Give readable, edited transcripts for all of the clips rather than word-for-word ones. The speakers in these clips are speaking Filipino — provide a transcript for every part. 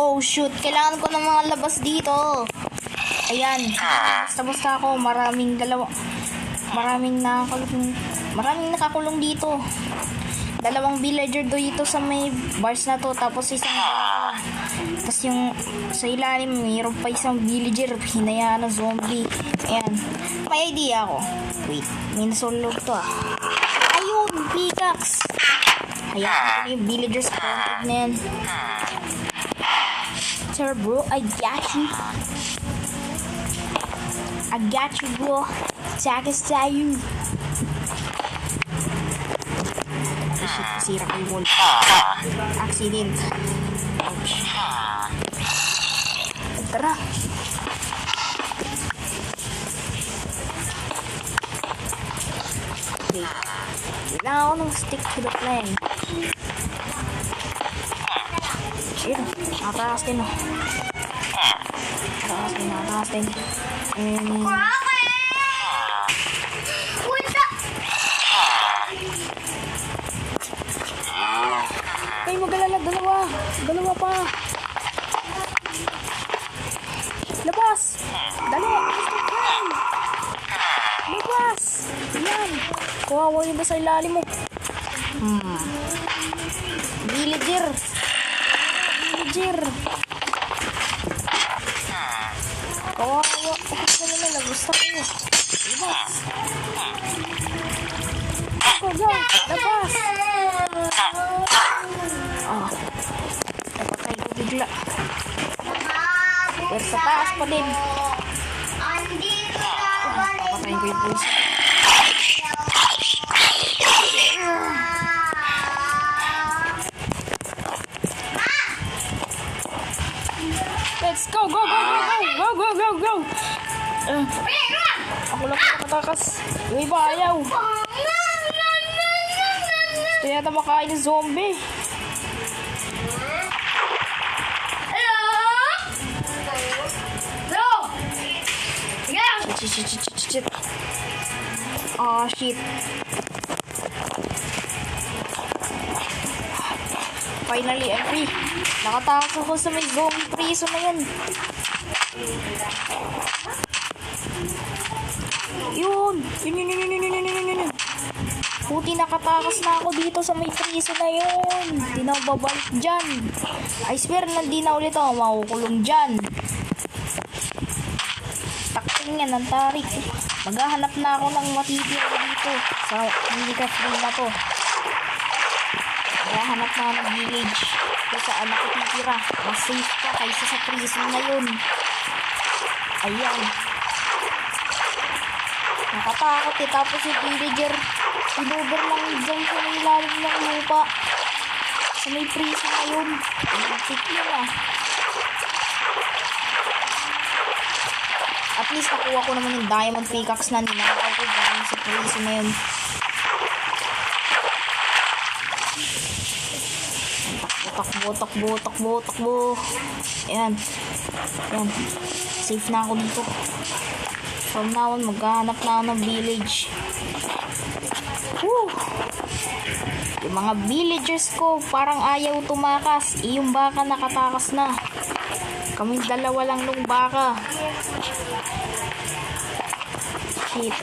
Oh shoot, kailangan ko ng mga labas dito. Ayan, basta ako, maraming nakakulong dito. Dalawang villager dito sa may bars na to, tapos tapos yung sa ilalim mayroon pa isang villager, hinayaan na zombie. Ayan, may idea ako. Wait, may nasulog to Ayun, pickaxe. Hayaan ko yung villagers content na yan. Sir bro, I got you bro. Takas tayo. Sira ko yung wall. Accident. Ouch. Tara. Okay. Kailangan ako ng stick to the plan. Shit. Nakatakas din. Nakatakas din. Ay, magalala. Dalawa pa. Labas. Labas. Yan. Kawawa yun ba sa ilalim mo? Villager. Kawawa. Gusto ko yun. Labas. Go. Labas. Napatay ko bigla. Pero sa taas pa din. Napatay ko yung puso. Let's go. Go. Ako lang nakatakas. Yung iba ayaw. Gusto yata makain ng zombie. Shit. Oh, shit. Finally, I'm free. Nakatakas ako sa may zombie prison na yan. Yun. Puti, nakatakas na ako dito sa may prison na yun. Hindi na ako babalik dyan. I swear, hindi na ulit ako makukulong dyan. Takting yan ang tarik. Maghahanap na ako ng matitira dito sa Minecraft na to. Maghahanap na ako ng village kung saan ako titira. Mas safe pa kaysa sa prison na yun. Ayan. Nakatakot tapos yung villager inuber lang dyan sa may ilalim ng lupa sa may prison na yun. Ang yun At least nakuha ko naman yung diamond pickaxe na ninakaw ko dyan sa prison na yun. Takbo. Ayan. Safe na ako dito. From now on, maghahanap na ako ng village. Woo! Yung mga villagers ko, parang ayaw tumakas. Yung baka nakatakas na. Kaming dalawa lang nung baka. Shit.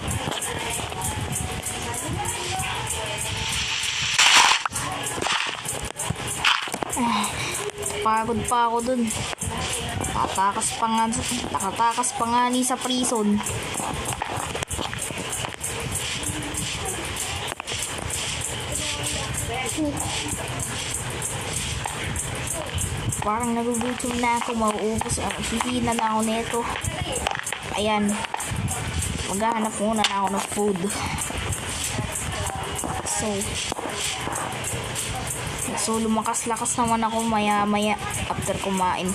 Pagod pa ako dun. Nakatakas pa nga ni sa prison. Parang nagugutom na ako. Mauubos. Hihina na ako neto. Ayan. Maghahanap muna na ako ng food. So lumakas-lakas naman ako maya-maya after kumain.